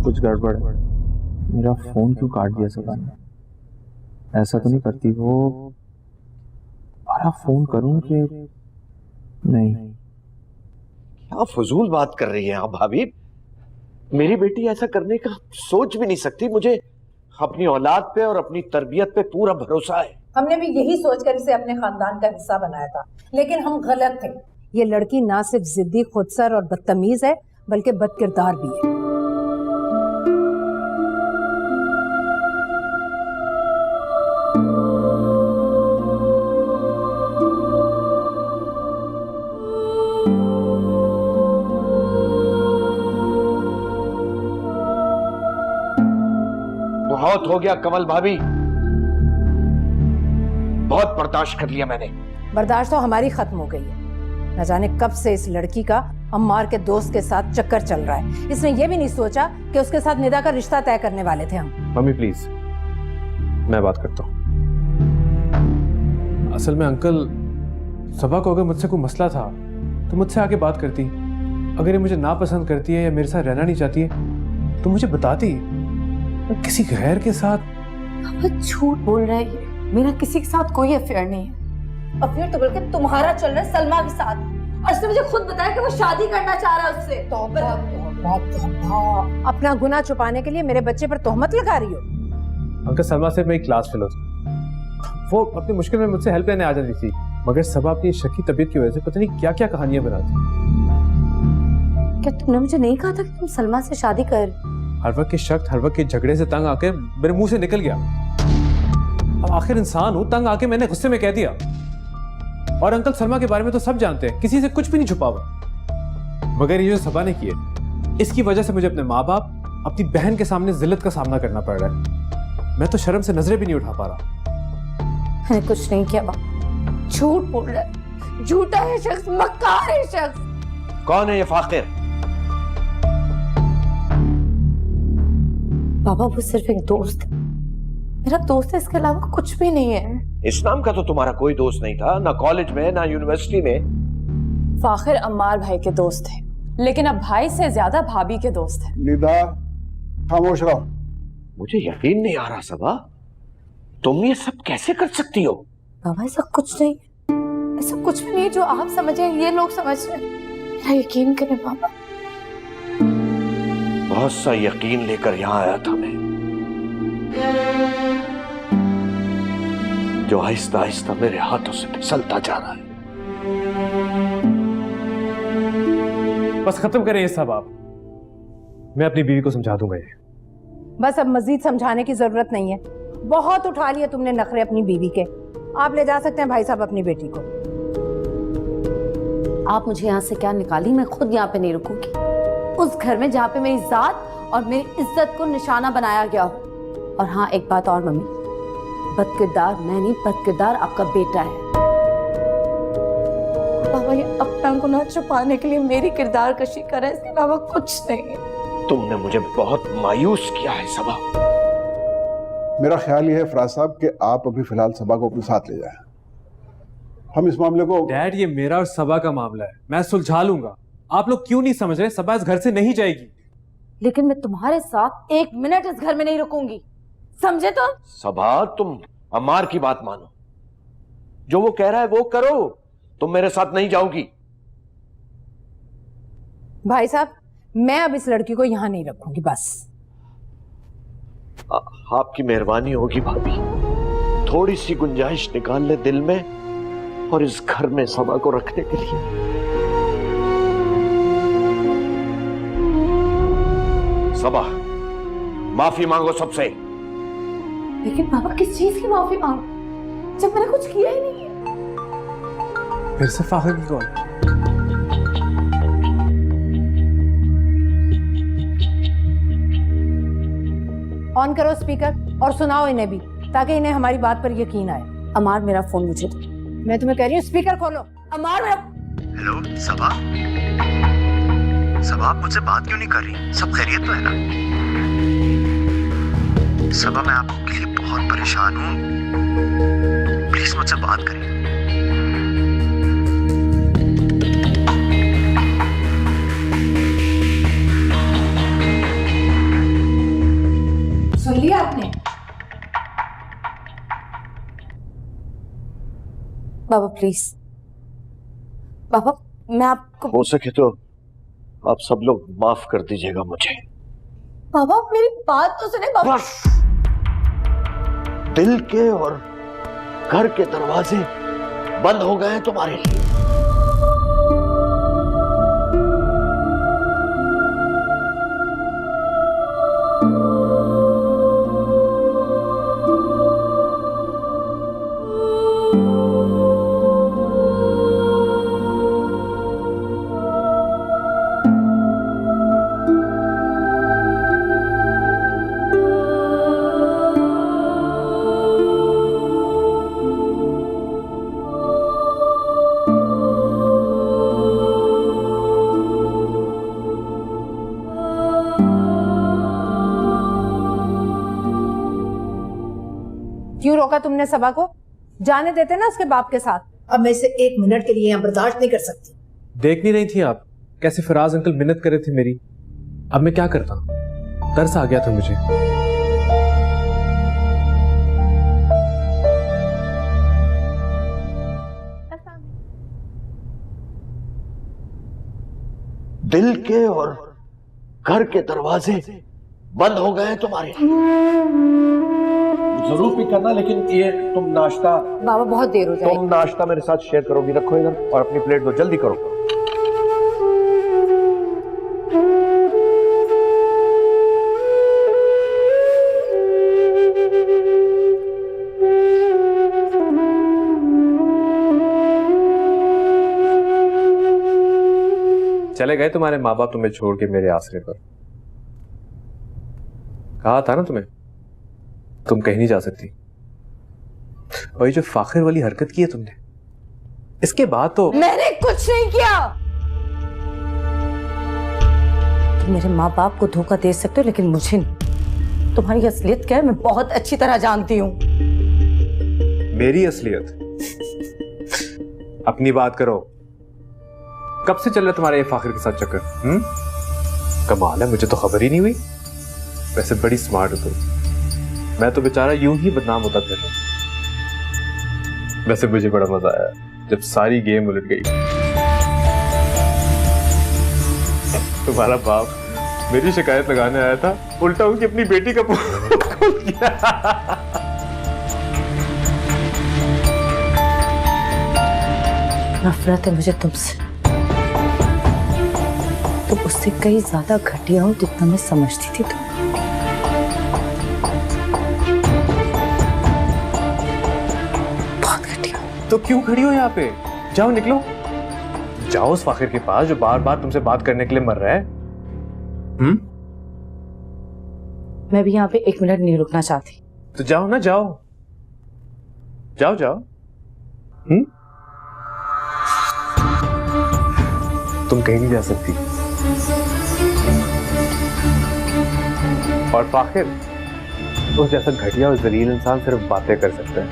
कुछ गड़बड़ है। मेरा फोन क्यों काट दिया सबा ने? ऐसा तो नहीं करती वो? दोबारा फोन करूं कि नहीं? क्या फजूल बात कर रही है आप भाभी? मेरी बेटी ऐसा करने का सोच भी नहीं सकती। मुझे अपनी औलाद पे और अपनी तरबियत पे पूरा भरोसा है। हमने भी यही सोचकर इसे अपने खानदान का हिस्सा बनाया था, लेकिन हम गलत थे। ये लड़की ना सिर्फ जिद्दी, खुदसर और बदतमीज है, बल्कि बदकिरदार भी है। बहुत हो गया कमल भाभी, बहुत बर्दाश्त कर लिया मैंने। बर्दाश्त तो हमारी खत्म हो गई है। न जाने कब से इस लड़की का अम्मार के दोस्त के साथ चक्कर चल रहा है। इसने ये भी नहीं सोचा कि उसके साथ निदा का रिश्ता तय करने वाले थे हम। मम्मी प्लीज, मैं बात करता हूँ। असल में अंकल, सबा को अगर मुझसे कोई मसला था तो मुझसे आके बात करती। अगर ये मुझे नापसंद करती है या मेरे साथ रहना नहीं चाहती है तो मुझे बताती। किसी गैर के साथ। अब झूठ बोल रहा है। मेरा किसी के साथ कोई अफेयर नहीं है। अफेयर तो बल्कि तुम्हारा चल रहा है सलमा के साथ, और उसने मुझे खुद बताया कि वो शादी करना चाह रहा है उससे। अपना गुनाह छुपाने के लिए मेरे बच्चे पर तोहमत लगा रही हो? अंकल, सलमा से मेरी क्लास फेलो थी। वो अपनी मुश्किल में मुझसे हेल्प लेने आ जाती थी, मगर सबा अपनी शकी तबीयत की वजह से पता नहीं क्या क्या कहानियां बनाती। क्या तुमने मुझे नहीं कहा था कि तुम सलमा से शादी कर? हर वक्त के शक, हर वक्त के झगड़े से तंग आके मेरे मुंह से निकल गया। अब आखिर इंसान हूं, तंग आके मैंने गुस्से में कह दिया। और अंकल, सलमा के बारे में तो सब जानते हैं, किसी से कुछ भी नहीं छुपा हुआ। मगर ये जो सबा ने किया, इसकी वजह से मुझे अपने माँ बाप, अपनी बहन के सामने जिल्लत का सामना करना पड़ रहा है। मैं तो शर्म से नजरें भी नहीं उठा पा रहा। मैंने कुछ नहीं किया बाबा। झूठ बोल रहा है, झूठा है शख्स, मक्कार है शख्स। कौन है ये फाकिर? बाबा, वो सिर्फ एक दोस्त है, मेरा दोस्त है, इसके अलावा कुछ भी नहीं है। इस्लाम का तो तुम्हारा कोई दोस्त नहीं था, ना कॉलेज में ना यूनिवर्सिटी में। फाखिर अम्मार भाई के दोस्त थे, लेकिन अब भाई से ज्यादा भाभी के दोस्त हैं। निदा, खामोश रहो। मुझे यकीन नहीं आ रहा सबा, तुम ये सब कैसे कर सकती हो? बाबा, ऐसा कुछ नहीं, ऐसा कुछ भी नहीं जो आप समझे ये लोग समझ रहे हैं। मेरा यकीन करें बाबा। बहुत सा यकीन लेकर यहां आया था मैं, जो आहिस्ता आहिस्ता मेरे हाथों से फिसलता जा रहा है। बस खत्म करें ये सब आप। मैं अपनी बीवी को समझा दूंगा ये। बस अब मजीद समझाने की जरूरत नहीं है। बहुत उठा लिया तुमने नखरे अपनी बीवी के। आप ले जा सकते हैं भाई साहब अपनी बेटी को। आप मुझे यहाँ से क्या निकाली, मैं खुद यहाँ पे नहीं रुकूंगी। उस घर में जहाँ पे मेरी जात और मेरी इज्जत को निशाना बनाया गया हो। और हाँ, एक बात और मम्मी, बदकिरदार मैं नहीं, बदकिरदार आपका बेटा है। बाबा, ये अपना गुनाह छुपाने के लिए मेरी किरदार कशी कर रहा है, इसके अलावा कुछ नहीं है। तुमने मुझे बहुत मायूस किया है सबा। मेरा ख्याल ये है फराज साहब कि आप अभी फिलहाल सबा को अपने साथ ले जाएं। हम इस मामले को। डैड, ये मेरा और सबा का मामला है, मैं सुलझा लूंगा। आप लोग क्यों नहीं समझ रहे? सबा इस घर से नहीं जाएगी। लेकिन मैं तुम्हारे साथ एक मिनट इस घर में नहीं रुकूंगी, समझे? तो सबा, तुम अम्मार की बात मानो, जो वो कह रहा है वो करो। तुम मेरे साथ नहीं जाओगी। भाई साहब, मैं अब इस लड़की को यहां नहीं रखूंगी, बस। आपकी मेहरबानी होगी भाभी, थोड़ी सी गुंजाइश निकाल ले दिल में और इस घर में सबा को रखने के लिए। सबा, माफी मांगो सबसे। लेकिन बाबा, किस चीज की माफी मांगो जब मैंने कुछ किया ही नहीं है? फिर से फाखिर की कॉल। ऑन करो स्पीकर और सुनाओ इन्हें भी, ताकि इन्हें हमारी बात पर यकीन आए। अमार, मेरा फोन मुझे दो। मैं तुम्हें कह रही हूँ स्पीकर खोलो। अमार, मेरा। हेलो सबा, सबा, आप मुझसे बात क्यों नहीं कर रही? सब खैरियत तो है ना? सबा, मैं आपके लिए बहुत परेशान हूँ, प्लीज मुझसे बात करें। बाबा प्लीज, बाबा मैं आपको, हो सके तो आप सब लोग माफ कर दीजिएगा मुझे। बाबा मेरी बात तो सुने बाबा। बस दिल के और घर के दरवाजे बंद हो गए हैं तुम्हारे लिए। क्यों रोका तुमने सबा को? जाने देते ना उसके बाप के साथ। अब मैं इसे 1 मिनट के लिए यहाँ बर्दाश्त नहीं कर सकती। देख नहीं रही थी आप कैसे फराज अंकल मिन्नत कर रहे थे मेरी? अब मैं क्या करता? तरस आ गया था मुझे। दिल के और घर के दरवाजे बंद हो गए हैं तुम्हारे। जरूर भी करना, लेकिन ये तुम नाश्ता, बाबा बहुत देर हो जाएगी। तुम नाश्ता मेरे साथ शेयर करोगी? रखो इधर और अपनी प्लेट दो, जल्दी करो। चले गए तुम्हारे माँ बाप तुम्हें छोड़ के मेरे आसरे पर। कहा था ना तुम्हें, तुम कहीं नहीं जा सकती। वही जो फाखिर वाली हरकत की है तुमने, इसके बाद तो मैंने कुछ नहीं किया। तुम मेरे माँ बाप को धोखा दे सकते हो लेकिन मुझे नहीं। तुम्हारी असलियत क्या है मैं बहुत अच्छी तरह जानती हूँ। मेरी असलियत? अपनी बात करो। कब से चल रहा है तुम्हारे ये फाखिर के साथ चक्कर? कमाल है, मुझे तो खबर ही नहीं हुई। वैसे बड़ी स्मार्ट हो तुम। मैं तो बेचारा यूं ही बदनाम होता फिर। वैसे मुझे बड़ा मजा आया जब सारी गेम उलट गई। तुम्हारा बाप मेरी शिकायत लगाने आया था, उल्टा उनकी अपनी बेटी का खोल किया। नफरत है मुझे तुमसे। तुम उससे कई ज्यादा घटिया हो जितना मैं समझती थी। तुम बहुत घटिया। तो क्यों खड़ी हो यहाँ पे? जाओ, निकलो, जाओ उस फाखिर के पास जो बार बार तुमसे बात करने के लिए मर रहा है। मैं भी यहाँ पे 1 मिनट नहीं रुकना चाहती। तो जाओ ना, जाओ जाओ जाओ। तुम कहीं नहीं जा सकती। और फाखिर उस जैसा घटिया और जलील इंसान सिर्फ बातें कर सकता है,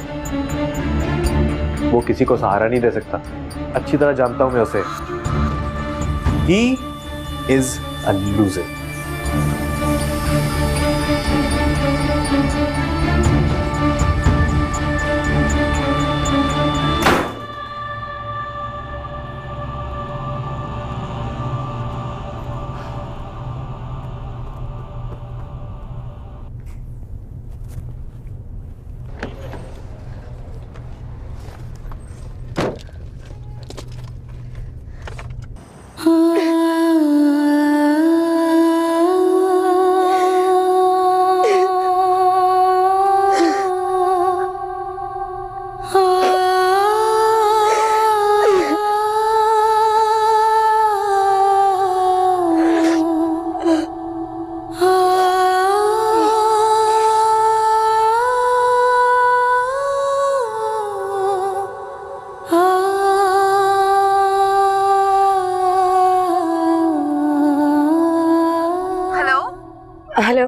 वो किसी को सहारा नहीं दे सकता। अच्छी तरह जानता हूं मैं उसे। He is a loser. Hello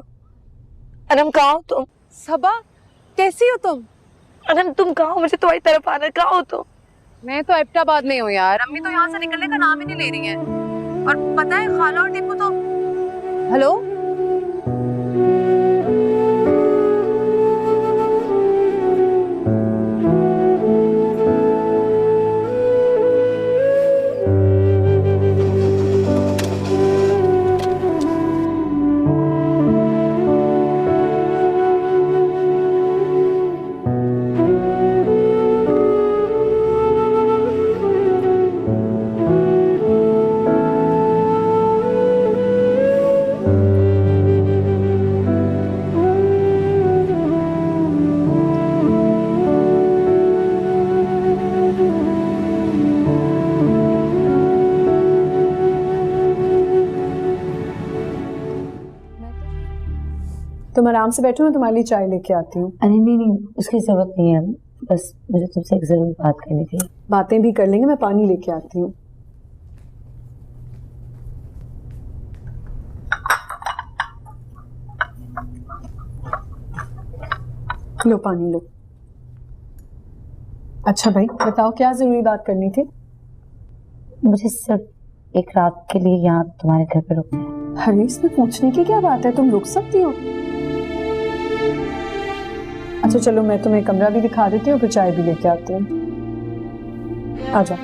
Anam, कहाँ हो तुम? सबा कैसी हो तुम? अनम तुम कहाँ हो? मुझे तुम्हारी तरफ आना है। कहाँ हो तुम? मैं तो एबटाबाद में हूँ यार। अम्मी तो यहाँ से निकलने का नाम ही नहीं ले रही है। और पता है खाला और टीपू तो। हेलो, तुम आराम से बैठो, मैं तुम्हारे लिए चाय लेके आती हूँ। अरे नहीं, उसकी जरूरत नहीं है, बस मुझे तुमसे एक जरूरी बात करनी थी। बातें भी कर लेंगे, मैं पानी लेके आती हूँ। लो पानी लो। अच्छा भाई बताओ, क्या जरूरी बात करनी थी? मुझे सिर्फ एक रात के लिए यहाँ तुम्हारे घर पे रुकना है। अरे इसमें पूछने की क्या बात है, तुम रुक सकती हो। अच्छा चलो, मैं तुम्हें कमरा भी दिखा देती हूँ, फिर चाय भी लेके आती हूँ। आ जाओ।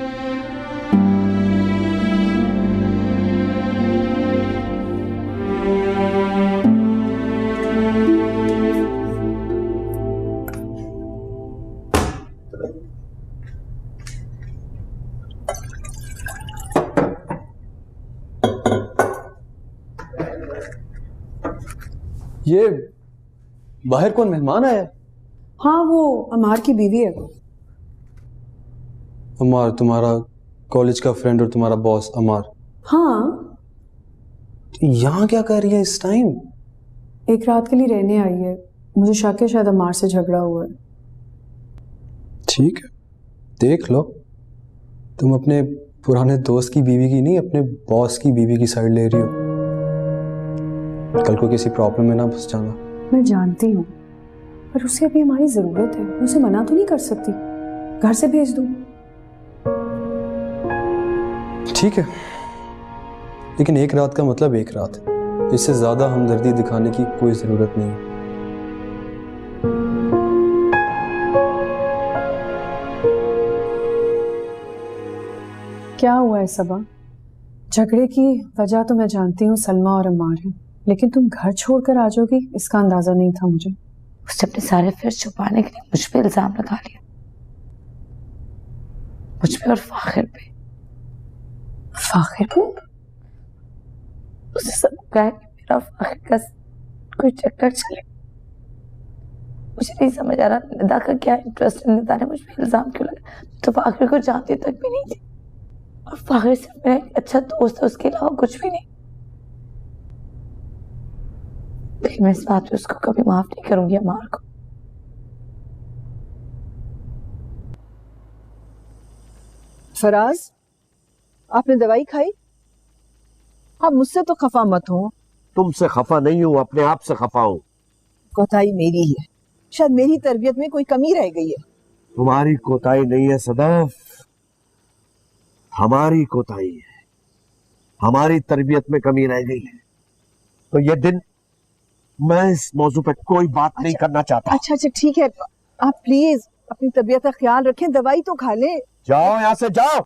ये बाहर कौन मेहमान आया? हाँ वो अमार की बीवी है। अमार तुम्हारा कॉलेज का फ्रेंड और तुम्हारा बॉस अमार? हाँ। यहाँ क्या कर रही है इस टाइम? एक रात के लिए रहने आई है, मुझे शक है शायद अमार से झगड़ा हुआ है। ठीक है, देख लो। तुम अपने पुराने दोस्त की बीवी की नहीं, अपने बॉस की बीवी की साइड ले रही हो। कल को किसी प्रॉब्लम में ना फंस जाना। मैं जानती हूँ, पर उसे अभी हमारी जरूरत है, मैं उसे मना तो नहीं कर सकती। घर से भेज दूँ? ठीक है, लेकिन एक रात का मतलब एक रात है, इससे ज्यादा हमदर्दी दिखाने की कोई जरूरत नहीं है। क्या हुआ है सबा? झगड़े की वजह तो मैं जानती हूँ सलमा और अम्मार है, लेकिन तुम घर छोड़कर आ जाओगी इसका अंदाजा नहीं था मुझे। उसने अपने सारे फिर छुपाने के लिए मुझ पे इल्जाम लगा लिया, मुझ पे और फाखिर पे। फाखिर पे? उसे सब कहा कि मेरा फाखिर का कोई चक्कर चले। मुझे नहीं समझ आ रहा निदा का क्या इंटरेस्ट है, निदा ने मुझ पे इल्जाम क्यों लगा। तो फाखिर को जानती तक भी नहीं थी, और फाखिर सिर्फ मेरा एक अच्छा दोस्त है, उसके अलावा कुछ भी नहीं। लेकिन मैं इस बात पे उसको कभी माफ नहीं करूंगी, अमार को। फराज, आपने दवाई खाई? आप मुझसे तो खफा मत हो। तुमसे खफा नहीं हूं, अपने आप से खफा हूं। कोताही मेरी ही है, शायद मेरी तरबियत में कोई कमी रह गई है। तुम्हारी कोताही नहीं है सदाफ, हमारी कोताही है। हमारी तरबियत में कमी रह गई है। तो ये दिन मैं इस मौजू पे कोई बात नहीं करना चाहता। अच्छा ठीक है, आप प्लीज अपनी तबीयत का ख्याल रखें, दवाई तो खा लें। जाओ यहाँ से जाओ।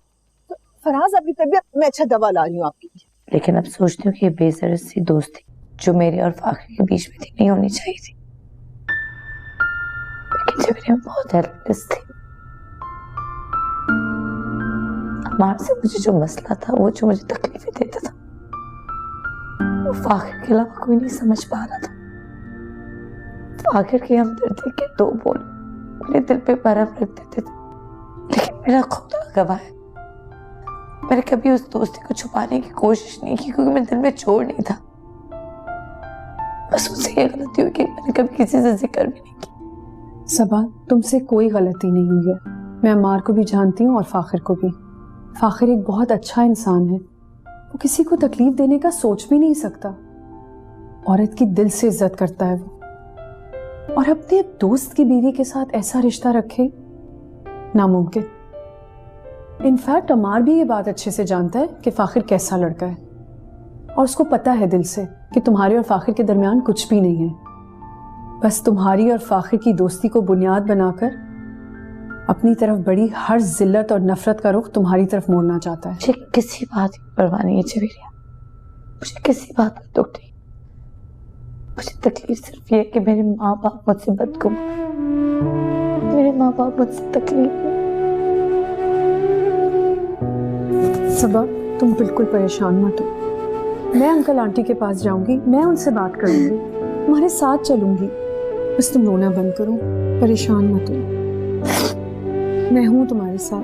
फराज अपनी तबीयत, मैं अच्छा दवा ला रही हूँ आपकी। लेकिन अब सोचती हूँ कि ये बेसरत सी दोस्ती जो मेरे और फाखिर के बीच में थी नहीं होनी चाहिए थी, लेकिन जो मेरे में बहुत हेल्पलेस थी। अमार से मुझे जो मसला था, वो जो मुझे तकलीफें देता था, वो फाखिर के अलावा कोई नहीं समझ पा रहा था। फाखिर की हमदर्दी के दो बोल मेरे दिल पे बर्फ रख देते थे, लेकिन मेरा खुदा गवाह है, मैंने कभी उस दोस्ती को छुपाने की कोशिश नहीं की, क्योंकि मेरे दिल में छोड़ नहीं था। बस मुझसे ये गलती हुई कि मैंने कभी किसी से जिक्र भी नहीं की। सबा, तुमसे कोई गलती नहीं हुई है। मैं अम्मार को भी जानती हूँ और फाखिर को भी। फाखिर एक बहुत अच्छा इंसान है, वो किसी को तकलीफ देने का सोच भी नहीं सकता। औरत की दिल से इज्जत करता है वो, और अपने दोस्त की बीवी के साथ ऐसा रिश्ता रखे, नामुमकिन। इनफैक्ट अमार भी ये बात अच्छे से जानता है कि फाखिर कैसा लड़का है, और उसको पता है दिल से कि तुम्हारे और फाखिर के दरमियान कुछ भी नहीं है। बस तुम्हारी और फाखिर की दोस्ती को बुनियाद बनाकर अपनी तरफ बड़ी हर जिल्लत और नफरत का रुख तुम्हारी तरफ मोड़ना चाहता है। मुझे किसी बात की परवाह नहीं है जवेरिया, मुझे किसी बात का दुख नहीं। मुझे तकलीफ सिर्फ ये है कि मेरे माँ बाप मुझसे बदगुमान, मेरे माँ बाप मुझसे तकलीफ में। सबा, तुम बिल्कुल परेशान मत हो। मैं अंकल आंटी के पास जाऊंगी, मैं उनसे बात करूंगी, तुम्हारे साथ चलूंगी। बस तुम रोना बंद करो, परेशान मत हो, मैं हूं तुम्हारे साथ।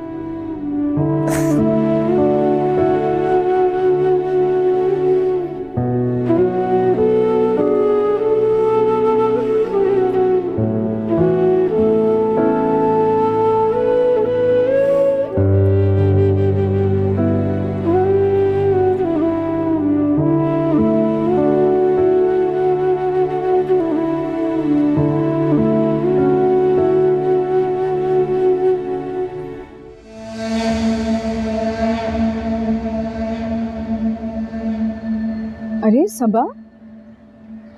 अरे सबा,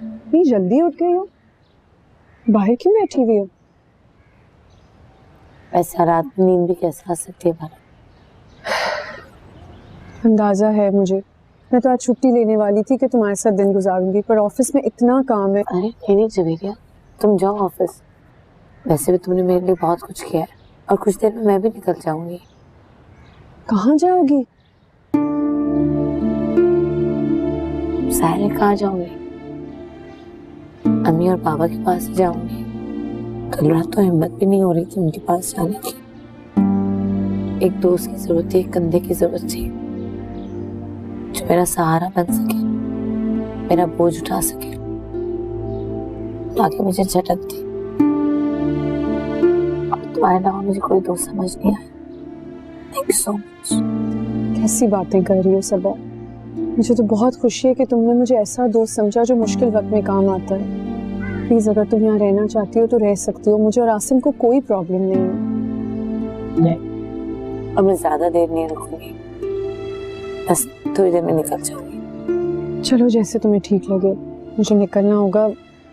इतनी जल्दी उठ गई हो? बाहर क्यों बैठी हुई हो? ऐसा रात में नींद भी कैसे आ सकती है भला? अंदाजा है मुझे। मैं तो आज छुट्टी लेने वाली थी कि तुम्हारे साथ दिन गुजारूंगी, पर ऑफिस में इतना काम है। अरे नहीं जवेरिया, तुम जाओ ऑफिस। वैसे भी तुमने मेरे लिए बहुत कुछ किया है और कुछ देर में मैं भी निकल जाऊंगी। कहाँ जाओगी? साहिल कहाँ जाऊंगी? अम्मी और पापा के पास ही जाऊंगी। कल रात तो हिम्मत भी नहीं हो रही थी उनके पास जाने की। एक दोस्त की जरूरत थी, एक कंधे की जरूरत थी जो मेरा सहारा बन सके, मेरा बोझ उठा सके। बाकी मुझे झटक थी। अब तुम्हारे अलावा मुझे कोई दोस्त समझ नहीं आया। Thank you so much. कैसी बातें कर रही हो सबा? मुझे तो बहुत खुशी है कि तुमने मुझे ऐसा दोस्त समझा जो मुश्किल वक्त में काम आता है। प्लीज अगर तुम यहाँ रहना चाहती हो तो रह सकती हो। मुझे और आसिम को कोई प्रॉब्लम नहीं है। नहीं, अब मैं ज्यादा देर नहीं रुकूंगी, बस थोड़ी देर में निकल जाऊंगी। चलो जैसे तुम्हें ठीक लगे। मुझे निकलना होगा।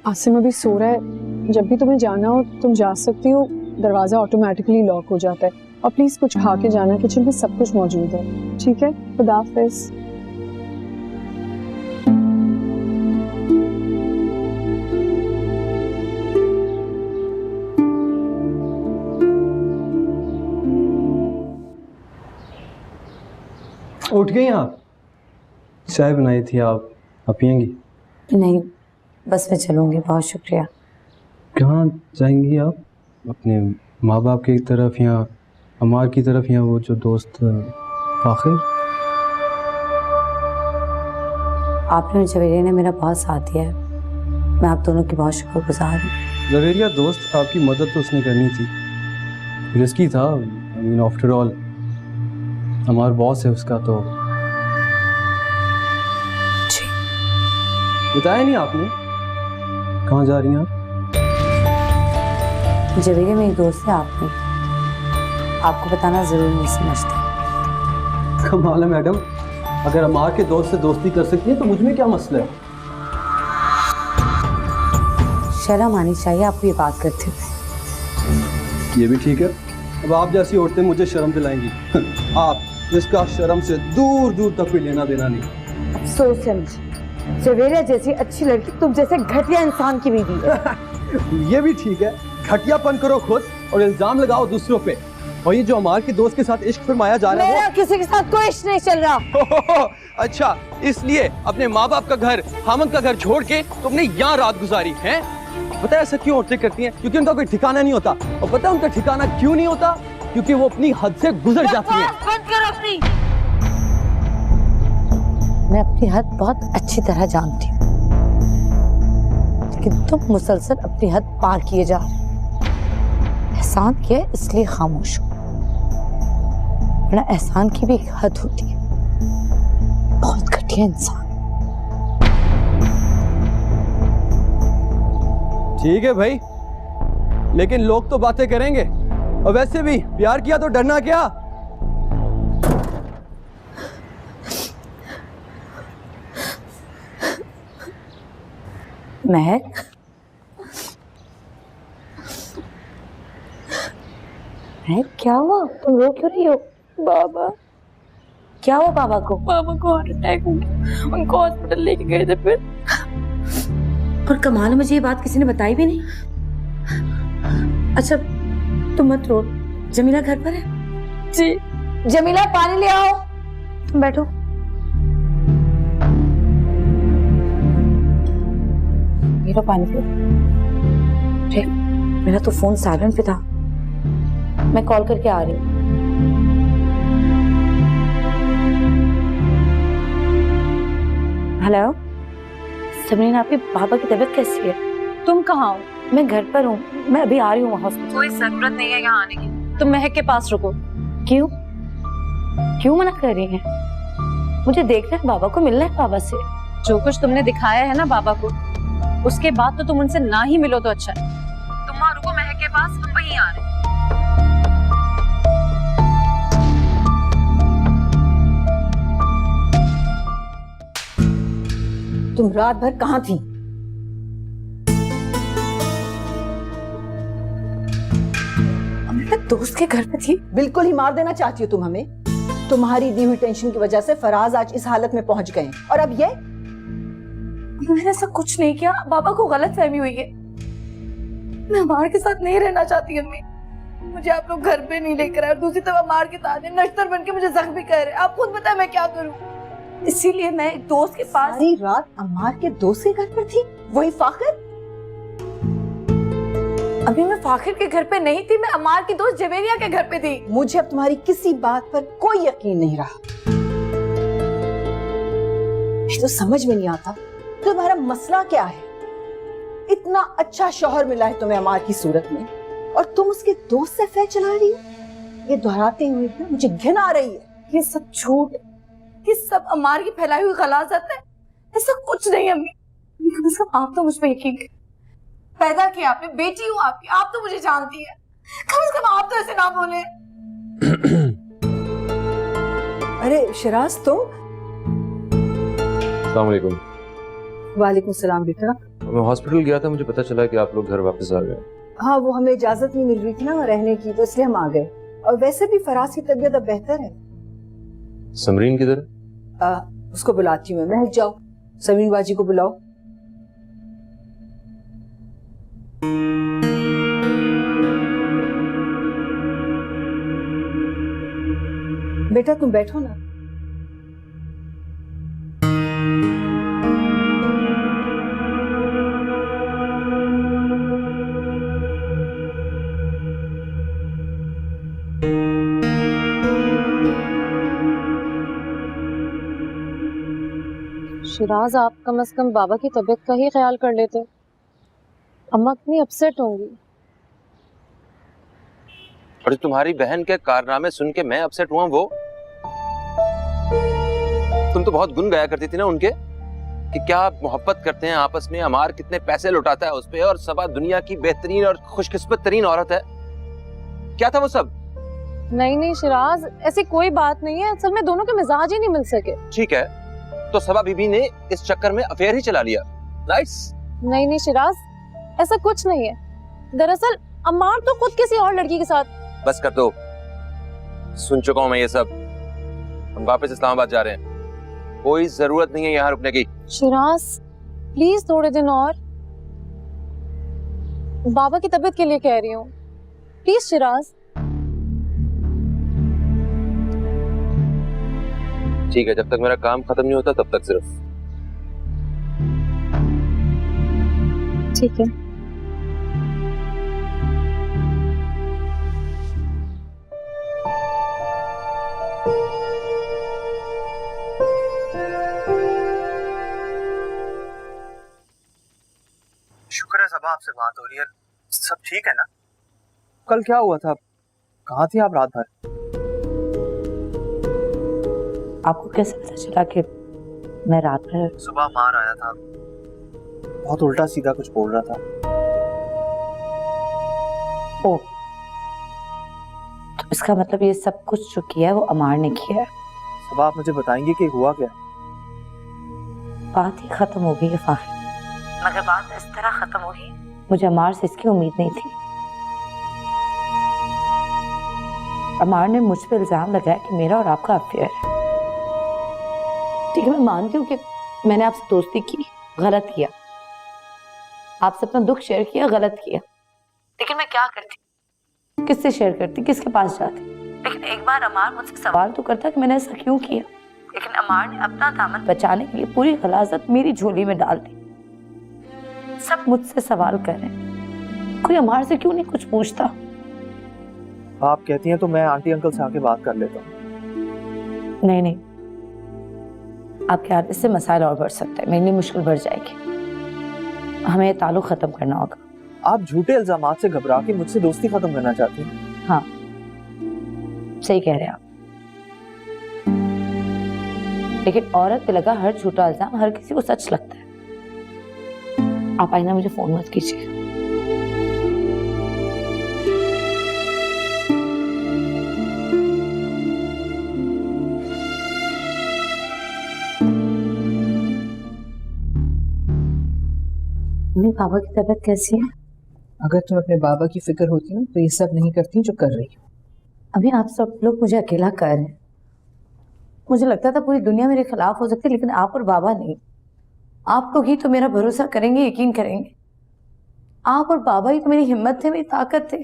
आसिम अभी सो रहा है। जब भी तुम्हें जाना हो तुम जा सकती हो। दरवाजा ऑटोमेटिकली लॉक हो जाता है। और प्लीज कुछ खा के जाना, किचन में सब कुछ मौजूद है। ठीक है, खुदा हाफिज। उठ गई आप? चाय बनाई थी आप पियेंगी? नहीं, बस मैं चलूंगी। बहुत शुक्रिया। कहाँ जाएंगी आप? अपने माँ बाप की तरफ या अमार की तरफ या वो जो दोस्त फाखिर? आपने और जवेरिया ने मेरा बहुत साथ दिया है। मैं आप दोनों की बहुत शुक्रगुजार हूँ। जवेरिया दोस्त, आपकी मदद तो उसने करनी थी। रिस्की था। आई मीन आफ्टर ऑल हमारा बॉस है उसका। तो बताया नहीं आपने कहाँ जा रही हैं आप? जवेरिया मेरी दोस्त है, आप नहीं। आपको बताना जरूरी नहीं समझते। कमाल है मैडम, अगर अमार के दोस्त से दोस्ती कर सकती है तो मुझ में क्या मसला है? शर्म आनी चाहिए आपको ये बात करते हुए। ये भी ठीक है। अब आप जैसी औरतें मुझे शर्म दिलाएंगी। आप जिसका शर्म से दूर दूर तक कोई लेना देना नहीं। सोच समझ, जवेरिया जैसी अच्छी लड़की तुम जैसे घटिया इंसान की बीवी है। ये भी ठीक है। घटियापन करो खुद और इल्जाम लगाओ दूसरों पे। और ये जो अमार के दोस्त के साथ इश्क फरमाया जा रहा है मेरा किसी के साथ कोई इश्क नहीं चल रहा। अच्छा, इसलिए अपने माँ बाप का घर, हामद का घर छोड़ के तुमने यहाँ रात गुजारी है? पता है ऐसा क्यों औरतें करती हैं? क्योंकि उनका कोई ठिकाना नहीं होता। और पता है उनका ठिकाना क्यों नहीं होता? क्योंकि वो अपनी हद से गुजर जाती है। बंद करो अपनी। मैं अपनी हद बहुत अच्छी तरह जानती हूँ, लेकिन तुम मुसलसल अपनी हद पार किए जा रहे हो। एहसान किया है इसलिए खामोश हो, वरना एहसान की भी एक हद होती है। बहुत घटिया इंसान। ठीक है भाई, लेकिन लोग तो बातें करेंगे। और वैसे भी प्यार किया तो डरना क्या? महक, महक क्या हुआ? तुम रो क्यों रही हो? बाबा, क्या हुआ बाबा को? बाबा को हार्ट अटैक हो गया। उनको हॉस्पिटल लेके गए थे फिर। और कमाल है, मुझे ये बात किसी ने बताई भी नहीं। अच्छा तुम मत रो। जमीला घर पर है? जी। जमीला पानी ले आओ। तुम बैठो। मेरा पानी पियो। ठीक, मेरा तो फोन साइलेंट पे था। मैं कॉल करके आ रही हूँ। हेलो समरीन, आपके पापा की तबीयत कैसी है? तुम कहाँ हो? मैं घर पर हूँ। मैं अभी आ रही हूँ हॉस्पिटल। कोई जरूरत नहीं है यहाँ आने की। तुम महक के पास रुको। क्यों? क्यों मना कर रही हैं? मुझे देखना है बाबा को, मिलना है बाबा से। जो कुछ तुमने दिखाया है ना बाबा को, उसके बाद तो तुम उनसे ना ही मिलो तो अच्छा है। तुम वहाँ रुको महक के पास, हम वहीं आ रहे हैं। तुम रात भर कहाँ थी? मेरे दोस्त के घर पे थी। बिल्कुल ही मार देना चाहती हो तुम हमें। तुम्हारी दी हुई टेंशन की वजह से फराज आज इस हालत में पहुंच गए और अब ये। मैंने ऐसा कुछ नहीं किया, बाबा को गलत फहमी हुई है। मैं अमार के साथ नहीं रहना चाहती अम्मी। मुझे आप लोग घर पे नहीं लेकर आए, दूसरी तरफ अमार के ताने नश्तर बन के मुझे जख्मी कर रहे। आप खुद बताएं मैं क्या करूं। इसीलिए मैं एक दोस्त के पास। सारी रात अमार के दोस्त के घर पर थी, वही फाखिर? अभी मैं फाखिर के घर पे नहीं थी, मैं अमार की दोस्त जवेरिया के घर पे थी। मुझे अब तुम्हारी किसी बात पर कोई यकीन नहीं रहा। मुझे तो समझ में नहीं आता तुम्हारा मसला क्या है। इतना अच्छा शौहर मिला है तुम्हें अमार की सूरत में, और तुम उसके दोस्त से अफेयर चला रही हो। ये दोहराते हुए ना मुझे घिन आ रही है। ये सब झूठ है, ये सब अमार की फैलाई हुई गलाजत है। ऐसा कुछ नहीं अम्मी। कम से कम आप तो मुझ पर यकीन करें। पैदा किया आपने, बेटी हूँ आपकी, आप तो मुझे जानती है। कम से कम आप तो ऐसे ना बोले। अरे शिराज तुम? अस्सलाम वालेकुम। वालेकुम सलाम बेटा। मैं हॉस्पिटल गया था, मुझे पता चला कि आप लोग घर वापस आ गए। हाँ, वो हमें इजाजत नहीं मिल रही थी ना रहने की, तो इसलिए हम आ गए। और वैसे भी फराज की तबीयत अब बेहतर है। समरीन किधर है? उसको बुलाती हूँ मैं। महक जाओ, समरीन बाजी को बुलाओ। बेटा तुम बैठो ना। शिराज, आप कम से कम बाबा की तबीयत का ही ख्याल कर लेते। अम्मा इतनी अपसेट होंगी। और तुम्हारी बहन के कारनामे सुन के मैं अपसेट हुआ। वो तुम तो बहुत गुन गाया करती थी ना उनके, कि क्या मोहब्बत करते हैं आपस में, अमार कितने पैसे लुटाता है उस पे, और सबा दुनिया की बेहतरीन और खुशकिस्मत तरीन औरत है। क्या था वो सब? नहीं नहीं शिराज, ऐसी कोई बात नहीं है। असल में दोनों के मिजाज ही नहीं मिल सके। ठीक है, तो सबा बीबी ने इस चक्कर में अफेयर ही चला लिया। नाइस। नहीं नहीं शिराज, ऐसा कुछ नहीं है। दरअसल अमार तो खुद किसी और लड़की के साथ। बस कर दो, सुन चुका हूं मैं ये सब। हम वापस इस्लामाबाद जा रहे हैं, कोई जरूरत नहीं है यहाँ रुकने की। शिराज प्लीज थोड़े दिन और। बाबा की तबीयत के लिए कह रही हूँ, प्लीज शिराज। ठीक है, जब तक मेरा काम खत्म नहीं होता तब तक सिर्फ। ठीक है। शुक्र है सबा आपसे बात हो रही है। सब ठीक है ना? कल क्या हुआ था? कहाँ थी आप रात भर? आपको कैसे पता चला कि मैं रात भर? सुबह मार आया था, बहुत उल्टा सीधा कुछ बोल रहा था। ओ, तो इसका मतलब ये सब कुछ जो किया है वो अमार ने किया है। सुबह आप मुझे बताएंगे कि हुआ क्या? बात ही खत्म हो गई है फाहिर, मगर बात इस तरह खत्म होगी मुझे अमार से इसकी उम्मीद नहीं थी। अमार ने मुझ पे इल्जाम लगाया कि मेरा और आपका अफेयर है। ठीक है, मैं मानती हूँ कि मैंने आपसे दोस्ती की, गलत किया, आपसे अपना दुख शेयर किया, गलत किया, लेकिन मैं क्या करती, किससे शेयर करती, किसके पास जाती? लेकिन एक बार अमार मुझसे सवाल तो करता कि मैंने ऐसा क्यों किया, लेकिन अमार ने अपना दामन बचाने के लिए पूरी गलाजत मेरी झोली में डाल दी। सब मुझसे सवाल कर रहे हैं, कोई अमार से क्यों नहीं कुछ पूछता? आप कहती हैं तो मैं आंटी अंकल से आके बात कर लेता हूँ। नहीं नहीं, आपके आने से मसाइल और बढ़ सकता है, मेरी मुश्किल बढ़ जाएगी। हमें ये ताल्लुक खत्म करना होगा। आप झूठे इल्जामात से घबरा के मुझसे दोस्ती खत्म करना चाहती हैं? हाँ, सही कह रहे हैं आप। लेकिन औरत पे लगा हर झूठा इल्जाम हर किसी को सच लगता है। आप आईना मुझे फोन मत कीजिए। मेरे पापा की तबीयत कैसी है? अगर तुम अपने बाबा की फिक्र होती ना तो ये सब नहीं करती जो कर रही हो। अभी आप सब लोग मुझे अकेला कर रहे हैं। मुझे लगता था पूरी दुनिया मेरे खिलाफ हो सकती है, लेकिन आप और बाबा नहीं। आप लोग ही तो मेरा भरोसा करेंगे, यकीन करेंगे। आप और बाबा ही तो मेरी हिम्मत थे, मेरी ताकत थे।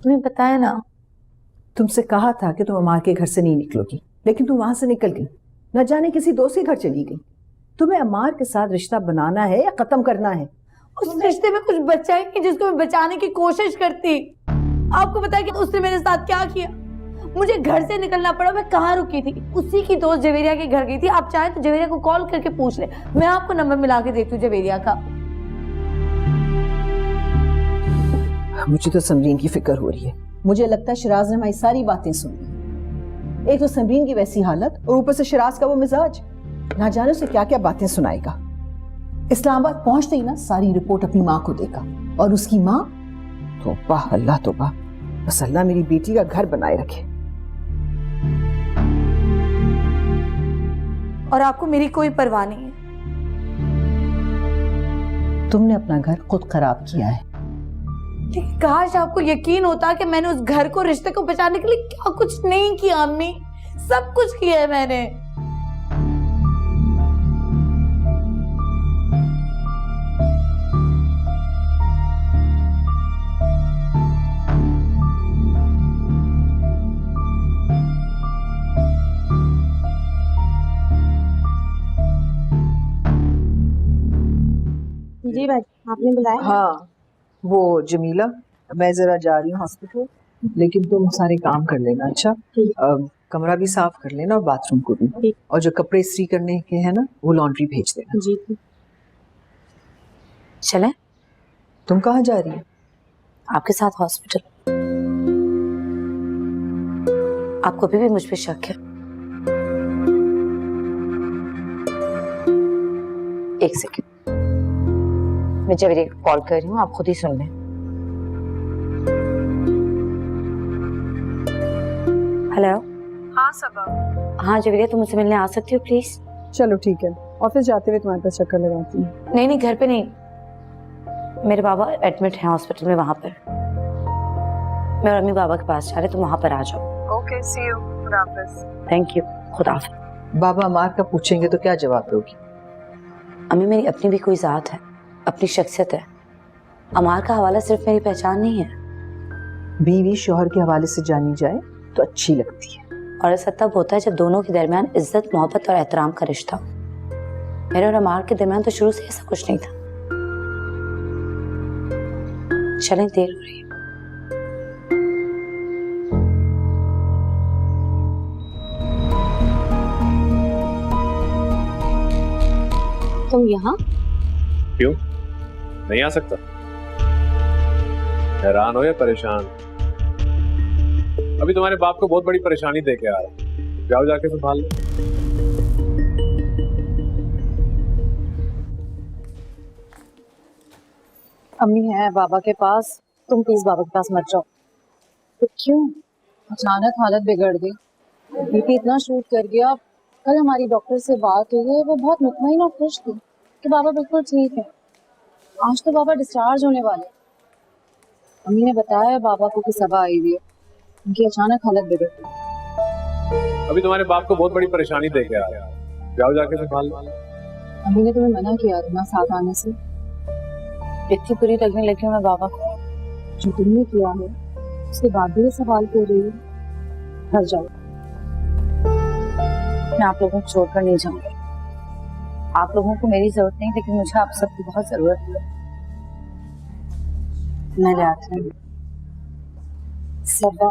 तुम्हें पता है ना, तुमसे कहा था कि तुम अमार के घर से नहीं निकलोगी, लेकिन तुम वहां से निकल गई। न जाने किसी दोस्त के घर चली गई। तुम्हें अमार के साथ रिश्ता बनाना है या खत्म करना है? उस रिश्ते में कुछ बचा ही नहीं जिसको मैं बचाने की कोशिश करती। आपको पता है कि उसने मेरे साथ क्या किया? मुझे घर से निकलना पड़ा। मैं कहाँ रुकी थी? उसी की दोस्त जवेरिया के घर गई थी। आप चाहे तो जवेरिया को कॉल करके पूछ ले, मैं आपको नंबर मिला के देती हूँ जवेरिया का। मुझे तो समरीन की फिक्र हो रही है। मुझे लगता है शिराज ने हमारी सारी बातें सुनी। एक तो समरीन की वैसी हालत और ऊपर से शिराज का वो मिजाज, ना जाने उसे क्या क्या बातें सुनाएगा। इस्लामाबाद पहुंचते ही ना सारी रिपोर्ट अपनी माँ को देगा, और उसकी माँ तौबा अल्लाह तौबा, बस अल्लाह मेरी बेटी का घर बनाए रखे। और आपको मेरी कोई परवाह नहीं है। तुमने अपना घर खुद खराब किया है। लेकिन काश आपको यकीन होता कि मैंने उस घर को, रिश्ते को बचाने के लिए क्या कुछ नहीं किया। अम्मी, सब कुछ किया है मैंने। जी भाई, आपने बुलाया? हाँ, वो जमीला, मैं जरा जा रही हूँ हॉस्पिटल, लेकिन तुम सारे काम कर लेना। अच्छा, कमरा भी साफ कर लेना और बाथरूम को भी, और जो कपड़े इस्त्री करने के हैं ना वो लॉन्ड्री भेज देना। जी। चले? तुम कहाँ जा रही हो? आपके साथ हॉस्पिटल। आपको अभी भी मुझ पे शक है? एक सेकंड, मैं जवेरिया को कॉल कर रही हूँ, आप खुद ही सुन लें। हेलो। हाँ सबा। हाँ जवेरिया, तुम मुझसे मिलने आ सकती हो प्लीज? चलो ठीक है, ऑफिस जाते हुए तुम्हारे पास चक्कर लगाती हूँ। नहीं, घर पे नहीं, मेरे बाबा एडमिट हैं हॉस्पिटल में, वहां पर। मैं और अम्मी बाबा के पास जा रहे, तुम वहां पर आ जाओ। Okay, see you. खुदा हाफिज। Thank you. खुदा हाफिज। बाबा अमार का पूछेंगे तो क्या जवाब दोगी? अम्मी, मेरी अपनी भी कोई जात है, अपनी शख्सियत है। अमार का हवाला सिर्फ मेरी पहचान नहीं है। बीवी शौहर के हवाले से जानी जाए तो अच्छी लगती है, और ऐसा तब होता है जब दोनों के दरमियान इज्जत, मोहब्बत और एहतराम का रिश्ता हो। मेरे और अमार के दरमियान तो शुरू से ऐसा कुछ नहीं था। चलें, देर हो रही है। तुम यहाँ? क्यों नहीं आ सकता? हैरान हो या परेशान? अभी तुम्हारे बाप को बहुत बड़ी परेशानी दे के आ रहा हूं, जाओ जाके संभाल लो। अम्मी है बाबा के पास, तुम प्लीज बाबा के पास मत जाओ। तो क्यों? अचानक हालत बिगड़ गई, बीपी इतना शूट कर गया। कल हमारी डॉक्टर से बात हुई है, वो बहुत मुतमईन और खुश थी कि बाबा बिल्कुल ठीक है। आज तो बाबा डिस्चार्ज होने वाले। अम्मी ने बताया बाबा को कि सबा आई हुई है, उनकी अचानक हालत बिगड़ गई। अभी तुम्हारे बाप को बहुत बड़ी परेशानी दे के आ रहा हूं, जाओ जाके संभाल लो। अम्मी ने तुम्हें मना किया था ना साथ आने से? इतनी बुरी लगने लगी हूँ मैं बाबा को। जो तुमने किया है उसके बाद भी ये सवाल कर रही है। घर जाओ। मैं आप लोगों को छोड़कर नहीं जाऊंगी। आप लोगों को मेरी जरूरत नहीं, लेकिन मुझे आप सबकी बहुत जरूरत है। मैं ले आती हूँ। सबा